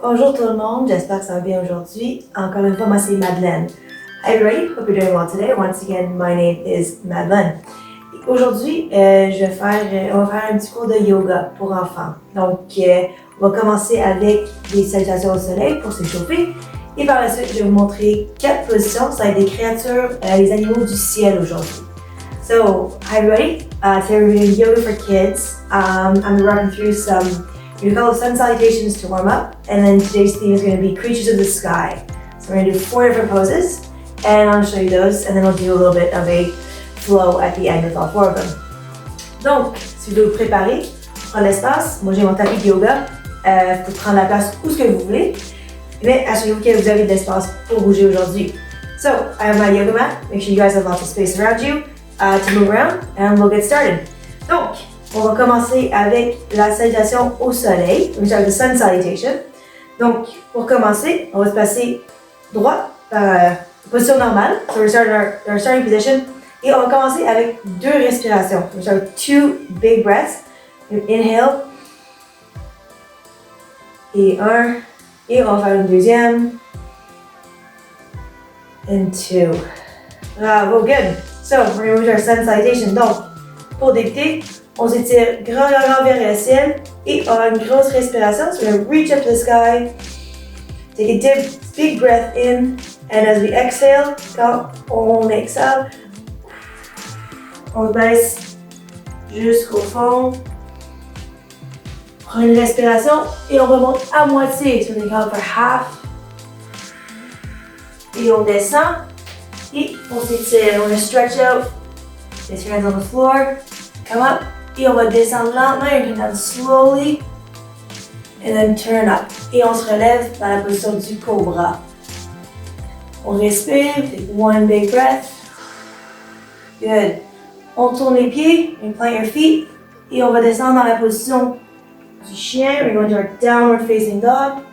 Bonjour tout le monde, j'espère que ça va bien aujourd'hui. Encore une fois, moi c'est Madeleine. Hi everybody, hope you're doing well today. Once again, my name is Madeleine. Aujourd'hui, on va faire un petit cours de yoga pour enfants. Donc, on va commencer avec des salutations au soleil pour s'échauffer. Et par la suite, je vais vous montrer 4 positions. Ça va être des créatures, les animaux du ciel aujourd'hui. So, hi everybody. Today we're doing yoga for kids. I'm running through some we call sun salutations to warm up, and then today's theme is going to be creatures of the sky. So we're going to do 4 different poses, and I'll show you those, and then we'll do a little bit of a flow at the end with all 4 of them. Donc, si vous voulez vous préparer, prendre l'espace, moi j'ai mon tapis de yoga, vous pouvez prendre la place où ce que vous voulez, mais assurez-vous que vous avez de l'espace pour bouger aujourd'hui. So, I have my yoga mat, make sure you guys have lots of space around you to move around, and we'll get started. Donc, on va commencer avec la salutation au soleil, which is the sun salutation. Donc, pour commencer, on va se passer droit par position normale. So we're starting our starting position. Et on va commencer avec 2 respirations. We'll start with 2 big breaths. Inhale. Et 1. Et on va faire une deuxième. And 2. Bravo, good. So, we're going to move to our sun salutation. Donc, pour débuter, on s'étire grand vers le ciel et on a une grosse respiration. So we're going to reach up to the sky. Take a deep, big breath in. And as we exhale, quand on exhale, on baisse jusqu'au fond. Prends une respiration et on remonte à moitié. So we go for half. Et on descend. Et on s'étire. On va stretch out. Place your hands on the floor. Come up. Et on va descendre lentement, and come down slowly, and then turn up. Et on se relève dans la position du cobra. On respire, take 1 big breath. Good. On tourne les pieds, and plant your feet. Et on va descendre dans la position du chien. We're going to our downward facing dog.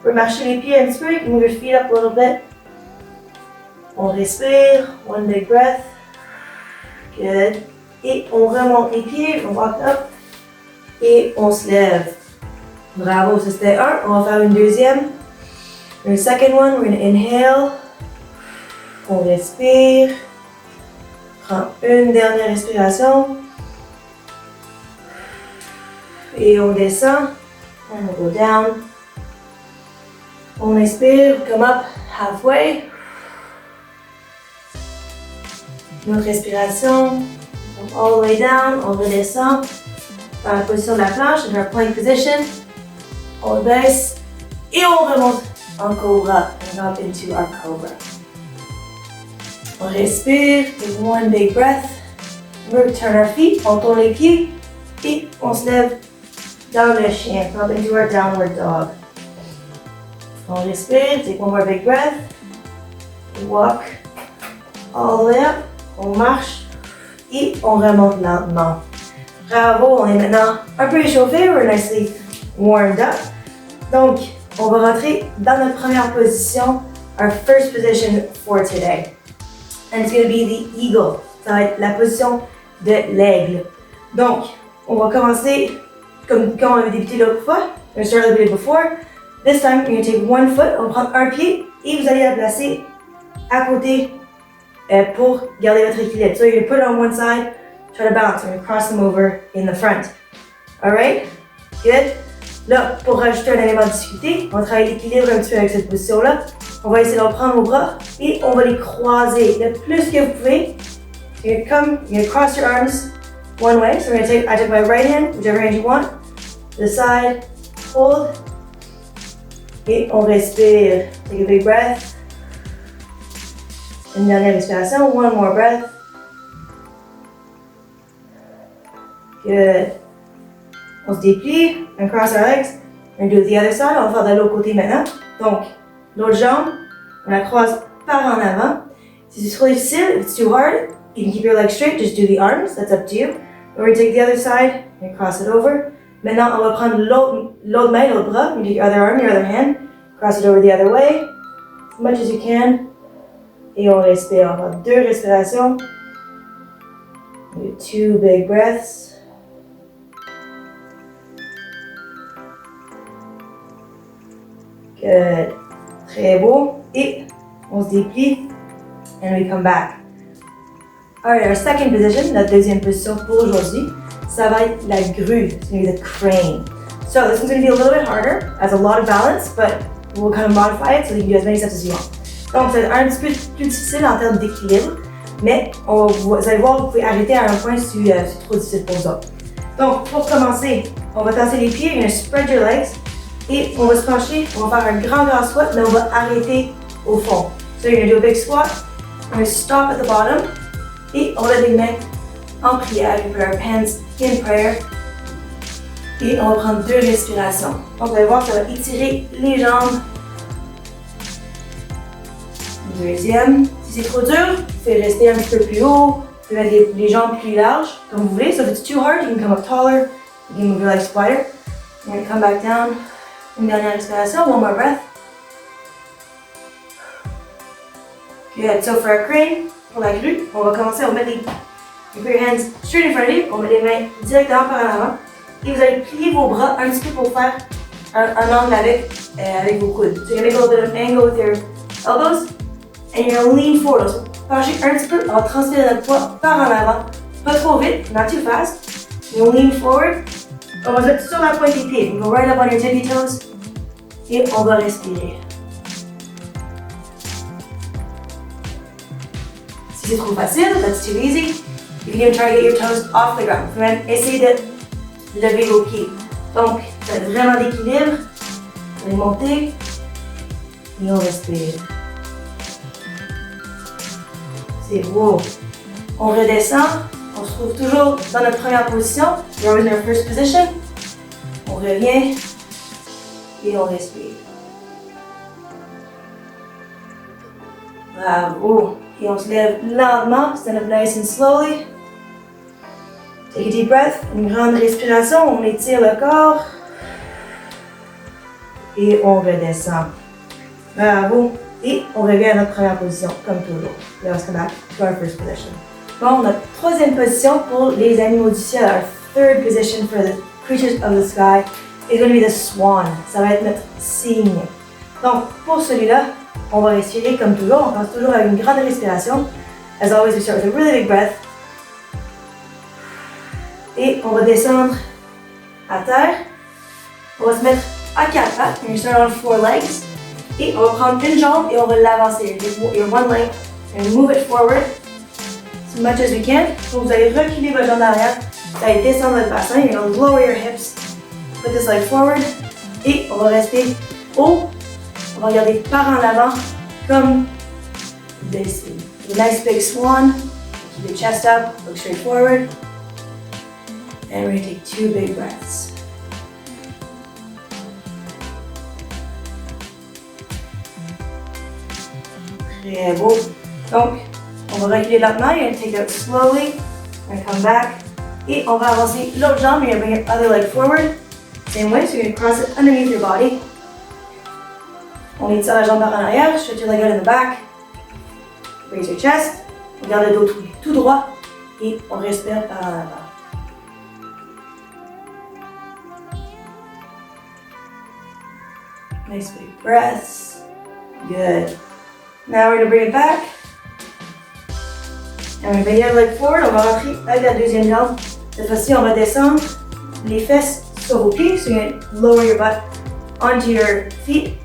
On va marcher les pieds un petit peu, you can move your feet up a little bit. On respire, 1 big breath. Good. Et on remonte les pieds, on walk up et on se lève. Bravo, ça c'était 1. On va faire une deuxième. The second one, we're going to inhale. On respire. Prends une dernière respiration. Et on descend. And we'll go down. On inspire, come up halfway. Une autre respiration. All the way down, on redescend dans la position de la planche, in our plank position. On baisse et on remonte en cobra and up into our cobra. On respire, take 1 big breath. Remember to turn our feet, on tourne les pieds et on se lève dans le chien, up into our downward dog. On respire, take 1 more big breath. Walk all the way up, on marche. Et on remonte lentement. Bravo, on est maintenant un peu échauffé, we're nicely warmed up. Donc, on va rentrer dans notre première position, our first position for today. And it's going to be the eagle. Ça va être la position de l'aigle. Donc, on va commencer comme quand on avait débuté l'autre fois. We're going to start a little bit before. This time, you're going to take 1 foot, on va prendre un pied et vous allez la placer à côté pour garder votre équilibre. So you're going to put it on one side, try to balance. You're going to cross them over in the front. Alright? Good? Là, pour rajouter un élément de difficulté, on va travailler l'équilibre un petit peu avec cette position-là. On va essayer de reprendre nos bras et on va les croiser le plus que vous pouvez. So you're going to cross your arms one way. So I took my right hand, whichever hand you want, to the side, hold, et on respire. Take a big breath. Une dernière respiration, 1 more breath. Good. On se déplie, on cross our legs. On do the other side, on va faire de l'autre côté maintenant. Donc, l'autre jambe, on la croise par en avant. Si c'est trop difficile, if it's too hard, you can keep your legs straight, just do the arms, that's up to you. We're going to take the other side and cross it over. Maintenant, on va prendre l'autre main, l'autre bras. You take your other arm, your other hand, cross it over the other way, as much as you can. Et on respire. On va faire 2 respirations. 2 big breaths. Good. Très beau. Et on se déplie. And we come back. Alright, our second position, notre deuxième position pour aujourd'hui, ça va être la grue. It's going to be the crane. So this one's going to be a little bit harder, has a lot of balance, but we'll kind of modify it so you can do as many steps as you want. Donc, c'est un petit peu plus difficile en termes d'équilibre, mais vous allez voir, vous pouvez arrêter à un point si c'est trop difficile pour vous autres. Donc, pour commencer, on va tasser les pieds, you're going to spread your legs, et on va se pencher, on va faire un grand squat, mais on va arrêter au fond. So you're going to do a big squat, we're going to stop at the bottom, et on va les mains en prière, we put our hands in prayer, et on va prendre 2 respirations. Donc, vous allez voir, ça va étirer les jambes. Deuxième, si c'est trop dur, vous pouvez rester un petit peu plus haut, vous pouvez mettre les jambes plus larges, comme vous voulez. So if it's too hard, you can come up taller, you can move your legs wider. You're going to come back down. Une dernière respiration, one more breath. Good, so for our crane, pour la grue, on va commencer, on va mettre you put your hands straight in front of you, on met les mains directement par en avant. Et vous allez plier vos bras un petit peu pour faire un angle avec vos coudes. So you're going to make a little bit of an angle with your elbows. And you're going to lean forward. So, penchez un petit peu, on va transférer notre poids par en avant. Pas trop vite, not too fast. You'll lean forward. On va se mettre sur la pointe des pieds. You go right up on your tippy toes. Et on va respirer. Si c'est trop facile, that's too easy. You can even try to get your toes off the ground. Vous pouvez même essayer de lever vos pieds. Donc, faites vraiment d'équilibre. Vous allez monter. Et on respire. C'est beau. On redescend. On se trouve toujours dans notre première position. We're always in our first position. On revient. Et on respire. Bravo. Et on se lève lentement. Stand up nice and slowly. Take a deep breath. Une grande respiration. On étire le corps. Et on redescend. Bravo. Et on revient à notre première position, comme toujours. Let's come back to our first position. Bon, notre troisième position pour les animaux du ciel, our third position for the creatures of the sky, is going to be the swan. Ça va être notre cygne. Donc, pour celui-là, on va respirer comme toujours. On commence toujours avec une grande respiration. As always, we start with a really big breath. Et on va descendre à terre. On va se mettre à 4 pattes. And you start on 4 legs. Et on va prendre une jambe et on va l'avancer. Your one leg and move it forward as much as we can. Donc vous allez reculer votre jambe arrière. Vous allez descendre votre bassin. You're going to lower your hips. Put this leg forward. Et on va rester haut. On va regarder par en avant comme this. A nice big swan. Keep your chest up. Look straight forward. And we're going to take 2 big breaths. Très beau. Donc, on va reculer lentement. You're going to take it out slowly. We're going to come back. Et on va avancer l'autre jambe. You're going to bring your other leg forward. Same way. So you're going to cross it underneath your body. On étire la jambe par en arrière. Stretch your leg out in the back. Raise your chest. On garde le dos tout droit. Et on respire par en avant. Nice big breaths. Good. Now we're going to bring it back. And we're going to bring your leg forward. On va rentrer avec la deuxième jambe. Cette fois-ci, on va descendre les fesses sur vos pieds. So you're going to lower your butt onto your feet.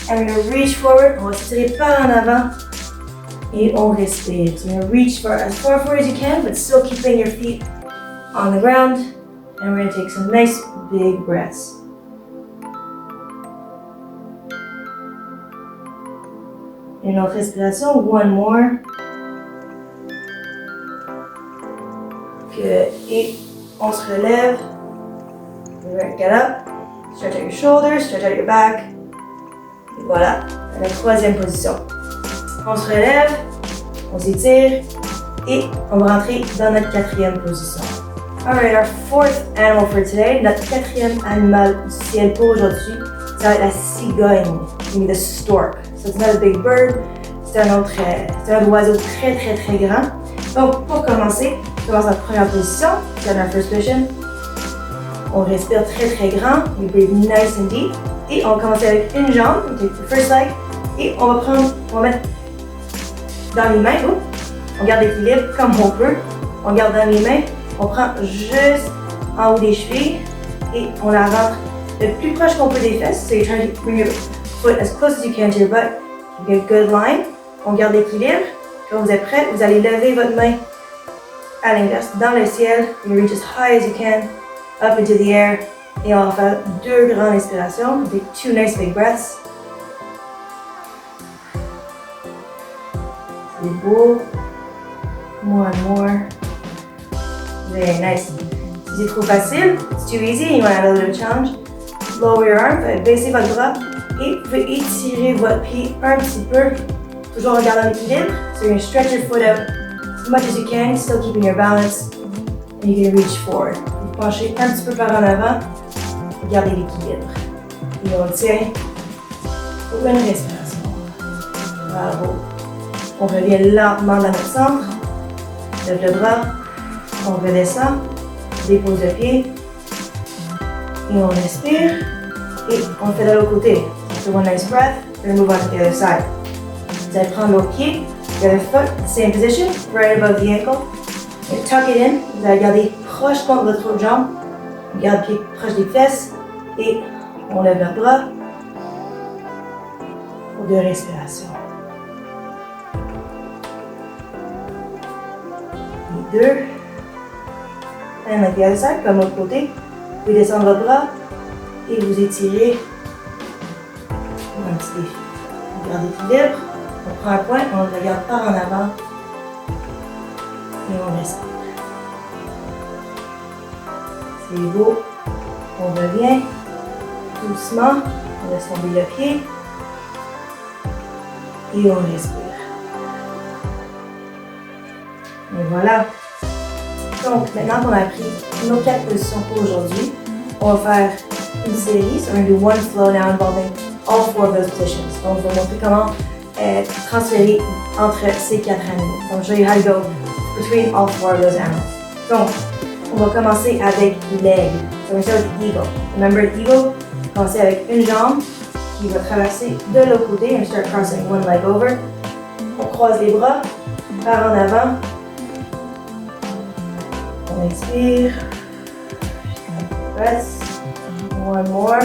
And we're going to reach forward. On va s'étirer par en avant. Et on respire. So you're going to reach for as far forward as you can, but still keeping your feet on the ground. And we're going to take some nice big breaths. Une autre respiration, one more. Good. Et on se relève. We're going to get up. Stretch out your shoulders, stretch out your back. Et voilà, la troisième position. On se relève, on s'étire et on va rentrer dans notre quatrième position. Alright, our fourth animal for today, notre quatrième animal du ciel pour aujourd'hui, ça va être la cigogne, the stork. So it's not a big bird, c'est un oiseau très très très grand. Donc pour commencer, on commence notre première position, c'est notre first position. On respire très très grand, we breathe nice and deep. Et on va commencer avec une jambe, on take the first leg. Et on va mettre dans les mains, on garde l'équilibre comme on peut. On garde dans les mains, on prend juste en haut des chevilles et on la rentre le plus proche qu'on peut des fesses. So you're trying to bring your foot as close as you can to your butt. You get a good line. On garde l'équilibre. Quand vous êtes prêts, vous allez lever votre main à l'inverse dans le ciel. You reach as high as you can, up into the air. Et on va faire 2 grandes inspirations. Take 2 nice big breaths. C'est beau. More and more. Very nice. Si c'est trop facile, it's too easy, and you want to add a little challenge, lower your arm, baissez votre bras et vous pouvez étirer votre pied un petit peu, toujours en gardant l'équilibre. So you're going to stretch your foot out as much as you can, still keeping your balance, and you're going to reach forward. Vous penchez un petit peu par en avant, gardez l'équilibre. Et on tient pour une respiration. Bravo. On revient lentement dans notre centre. Lève le bras, on redescend, dépose le pied, et on respire, et on le fait de l'autre côté. After one nice breath, we're going to move on to the other side. Vous allez prendre l'autre pied, the other foot, same position, right above the ankle, and tuck it in. Vous allez garder proche contre votre autre jambe, on garde le pied proche des fesses, et on lève le bras pour 2 respirations. 2. And like the other side, comme l'autre côté. Vous pouvez descendre votre bras et vous étirez. Un petit défi. On garde l'équilibre. On prend un point, on le regarde par en avant. Et on respire. C'est beau. On revient. Doucement. On laisse tomber le pied. Et on respire. Et voilà. Donc, maintenant qu'on a appris nos 4 positions pour aujourd'hui, on va faire une série. So we're going to do one flow now involving all 4 of those positions. Donc, je vais vous montrer comment transférer entre ces 4 animaux. So I'll show you how to go between all 4 of those animals. Donc, on va commencer avec l'aigle. So we're going to start with the eagle. Remember the eagle? Commencer avec une jambe qui va traverser de l'autre côté and start crossing one leg over. On croise les bras par en avant. On expire. Press. One more.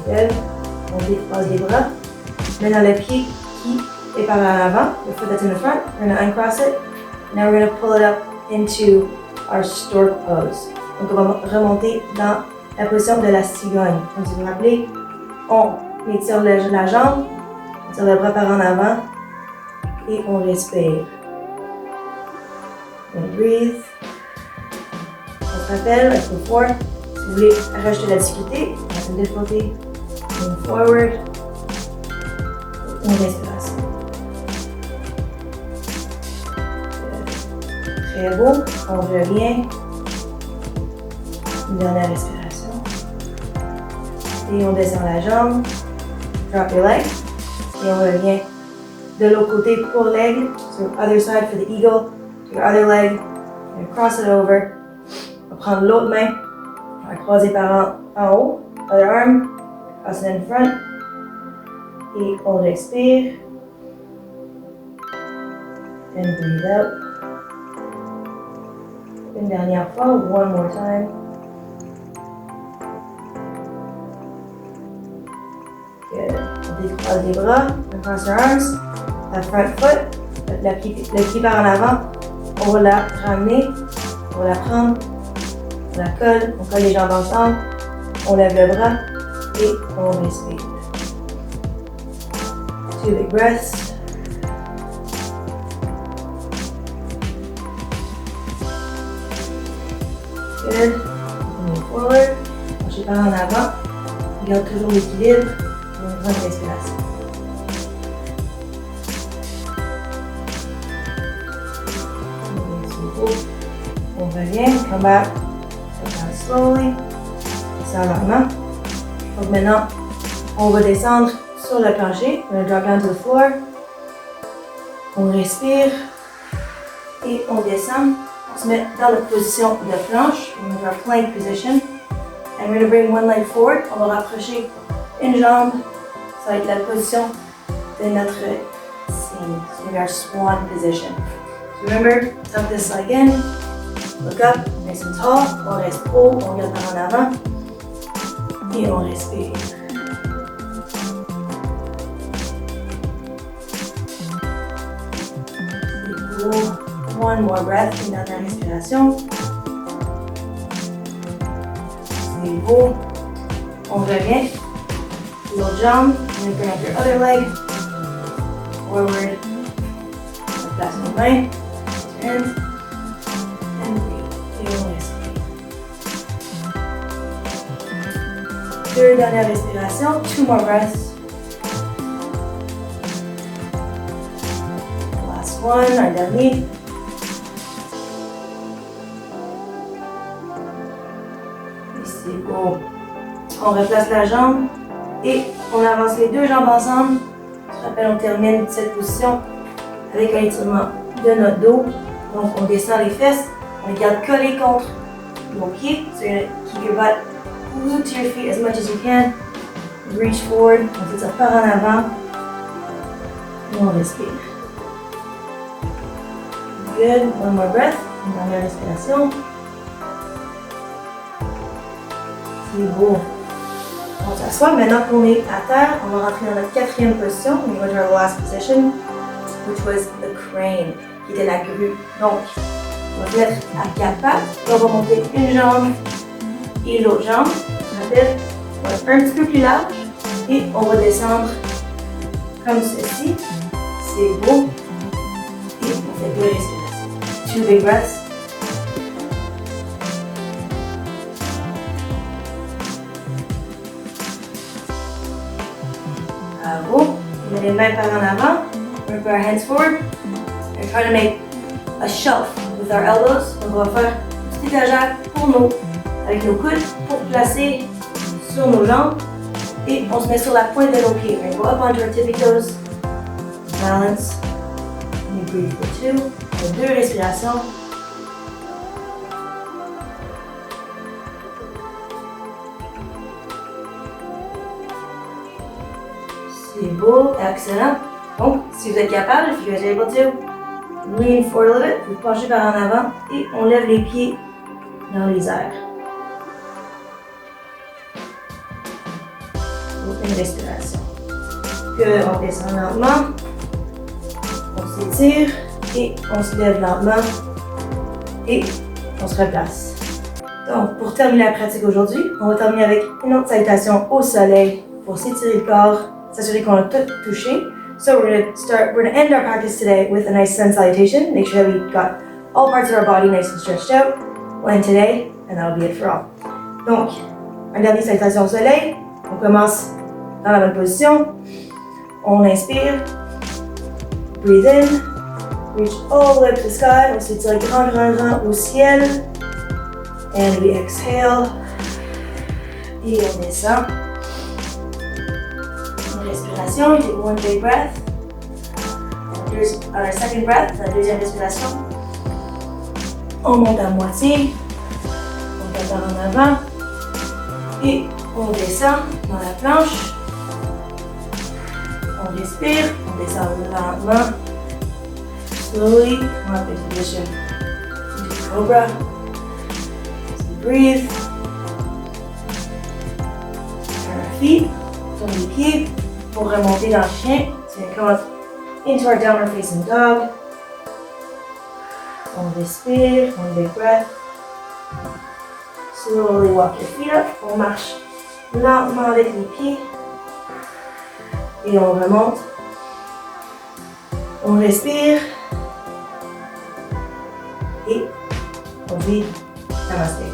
Good. On décroise les bras. Maintenant le pied qui est par en avant. The foot that's in the front. We're going to uncross it. Now we're going to pull it up into our stork pose. Donc on va remonter dans la position de la cigogne. Comme si vous vous rappelez, on étire la jambe, on tire le bras par en avant. Et on respire. On breathe. On se rappelle, like before, si vous voulez rajouter la difficulté, some difficulty, move forward. Une respiration. Très beau. On revient. Une dernière respiration. Et on descend la jambe. Drop your leg. Et on revient de l'autre côté pour l'aigle. So other side for the eagle. To your other leg. And cross it over. On va prendre l'autre main. On va croiser par en haut. Other arm. Cross it in front. Et on respire. And breathe out. Une dernière fois. One more time. Good. On décroise les bras. Across our arms. La front foot, le pied par en avant, on va la ramener, on va la prendre, on la colle, on colle les jambes ensemble, on lève le bras et on respire. 2 big breaths. Good. Move forward, penchez par en avant, on garde toujours l'équilibre, on prend une respiration. On revient, come back, down slowly, descend lentement. Donc maintenant, on va descendre sur le plancher, on va drop down to the floor. On respire et on descend, On se met dans notre position de planche, on va plank position. And we're going to bring one leg forward. On va rapprocher une jambe. Ça va être la position de notre signe. So we are swan position. So remember, tuck this leg in. Look up, nice and tall. On reste haut, on regarde par en avant. Et on respire. One more breath, une dernière respiration. C'est beau. On revient. L'autre jambe. And then bring up your other leg. Forward. On place nos mains. Hands. And breathe. Et on respire. Deux dernières respirations. 2 more breaths. Last one, un dernier. C'est beau. On replace la jambe et on avance les deux jambes ensemble. Je te rappelle, on termine cette position avec un étirement de notre dos. Donc, on descend les fesses, on les garde collés contre nos pieds. So you're gonna keep your butt glued to your feet as much as you can. Reach forward, on fait ça par en avant. Et on respire. Good. One more breath. Une dernière respiration. C'est beau. On s'assoit. Maintenant qu'on est à terre, on va rentrer dans notre quatrième position. On va faire la last position, which was the crane, qui était la grue. Donc, on va se mettre à 4 pattes. On va monter une jambe et l'autre jambe. Je rappelle, on va être un petit peu plus large et on va descendre comme ceci. C'est beau. Et on fait 2 respirations. 2 big breaths. Bravo. On met les mains par en avant. We put our hands forward. We're trying to make a shelf with our elbows. Donc on va faire un petit étagère pour nous, avec nos coudes, pour placer sur nos jambes. Et on se met sur la pointe de nos pieds. We're going to go up onto our tippy toes. Balance. And you breathe for 2. For 2 respirations. C'est beau, excellent. Donc, si vous êtes capable, if you guys are able to, lean forward a little bit, vous penchez par en avant et on lève les pieds dans les airs. Une respiration. Good, on descend lentement, on s'étire et on se lève lentement et on se replace. Donc, pour terminer la pratique aujourd'hui, on va terminer avec une autre salutation au soleil pour s'étirer le corps, s'assurer qu'on a tout touché. So we're gonna end our practice today with a nice sun salutation. Make sure that we got all parts of our body nice and stretched out. We'll end today, and that'll be it for all. Donc, une dernière salutation au soleil. On commence dans la bonne position. On inspire. Breathe in. Reach all the way up to the sky. On s'étire grand, grand, grand au ciel. And we exhale. Et on descend. Respiration, take 1 big breath. Here's our second breath, la deuxième respiration. On monte à moitié, on regarde en avant et on descend dans la planche. On respire, on descend lentement. Slowly, come up into position into cobra. So breathe. Turn our feet, tourne les pieds. Pour remonter dans le chien, so you come up into our downward facing dog. On respire, 1 big breath. Slowly walk your feet up. On marche lentement avec les pieds. Et on remonte. On respire. Et on dit Namaste.